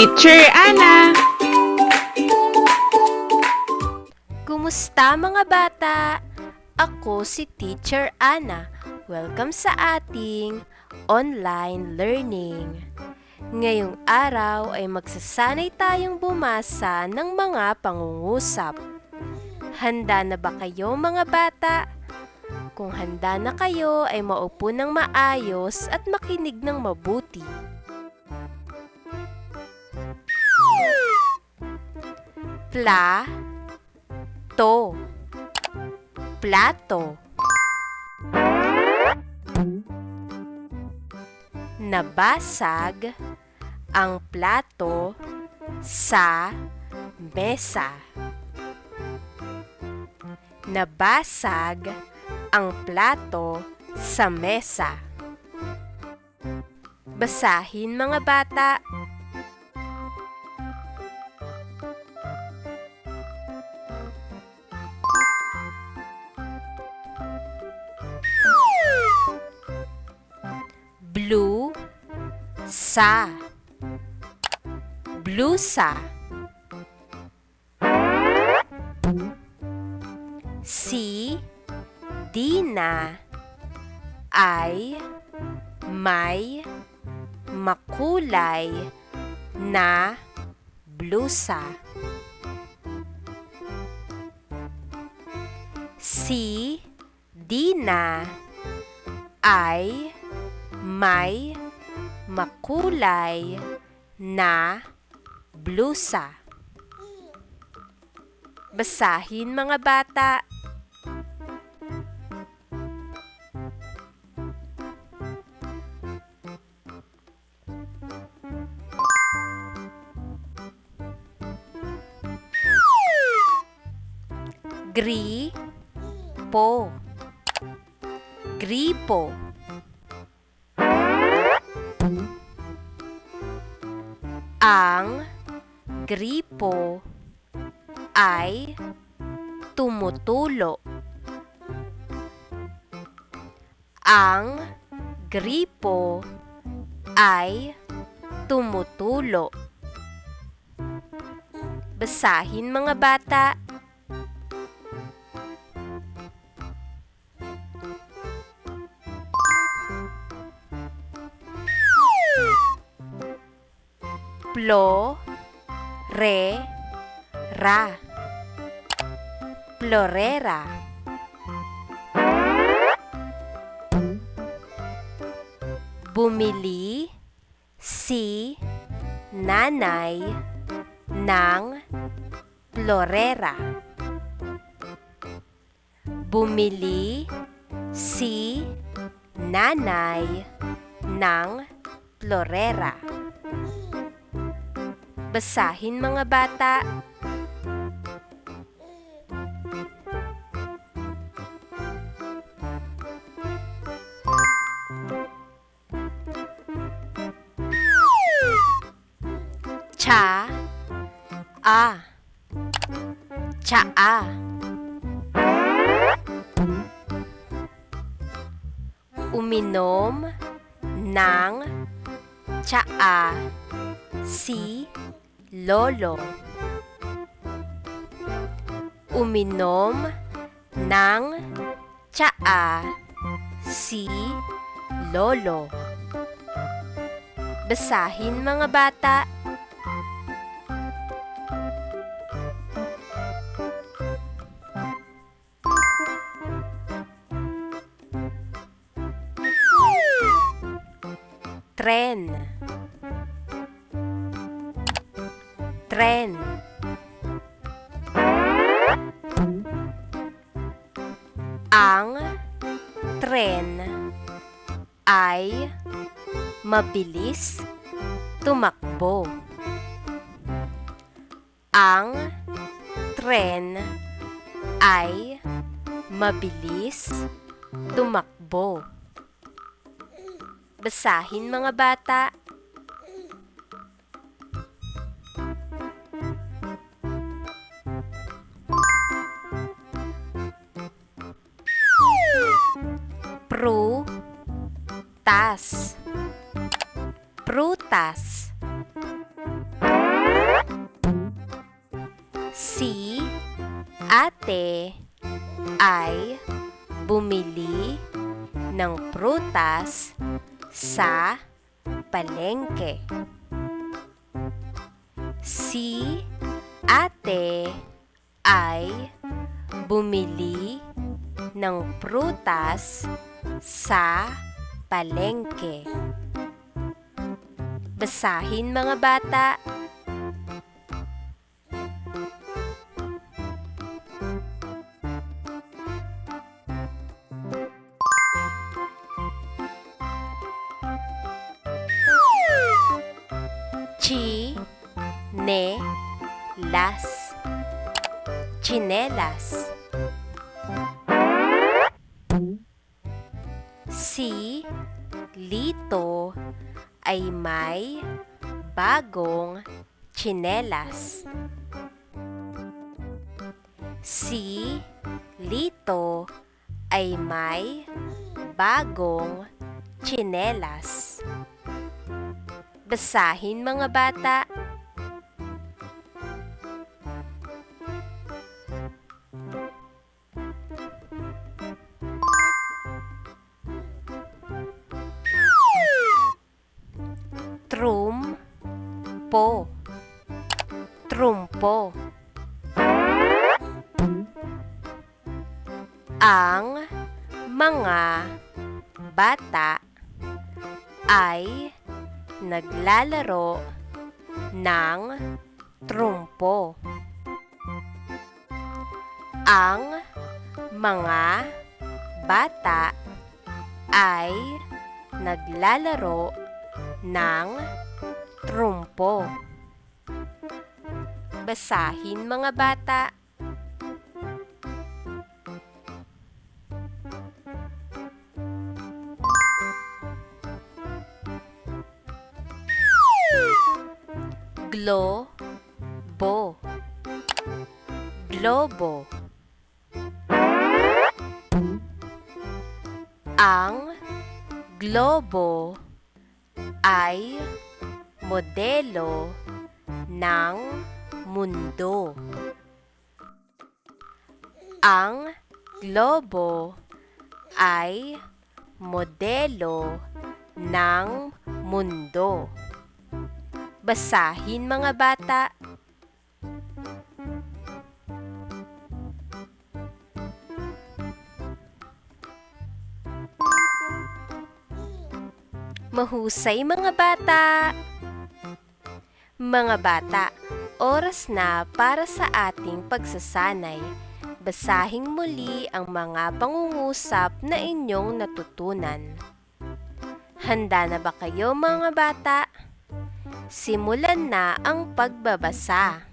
Teacher Ana. Kumusta mga bata? Ako si Teacher Ana. Welcome sa ating online learning. Ngayong araw ay magsasanay tayong bumasa ng mga pangungusap. Handa na ba kayo mga bata? Kung handa na kayo ay maupo ng maayos at makinig ng mabuti. To plato. Nabasag ang plato sa mesa. Nabasag ang plato sa mesa. Basahin mga bata. Blusa. Si Dina ay may makulay na blusa. Si Dina ay may makulay na blusa. Basahin mga bata. Gripo. Ang gripo ay tumutulo. Ang gripo ay tumutulo. Basahin mga bata. Florera. Bumili si nanay ng florera. Bumili si nanay ng florera. Basahin mga bata. Tsaa. Uminom ng tsaa si Lolo. Uminom ng tsaa si Lolo. Basahin mga bata. Tren. Ang tren ay mabilis tumakbo. Ang tren ay mabilis tumakbo. Basahin mga bata. Prutas. Si ate ay bumili ng prutas sa palengke. Si ate ay bumili ng prutas sa palengke. Basahin mga bata. Chinelas. Chinelas. Si Lito ay may bagong tsinelas. Si Lito ay may bagong tsinelas. Basahin mga bata. Trumpo. Trumpo. Ang mga bata ay naglalaro ng trumpo. Ang mga bata ay naglalaro ng trumpo. Basahin mga bata. Globo. Globo. Ang globo ay modelo ng mundo. Ang globo ay modelo ng mundo. Basahin mga bata. Mahusay mga bata! Mga bata, oras na para sa ating pagsasanay. Basahing muli ang mga pangungusap na inyong natutunan. Handa na ba kayo mga bata? Simulan na ang pagbabasa.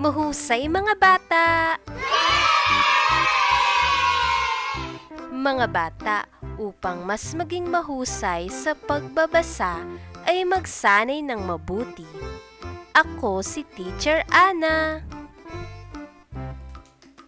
Mahusay mga bata! Mga bata, upang mas maging mahusay sa pagbabasa ay magsanay ng mabuti. Ako si Teacher Ana.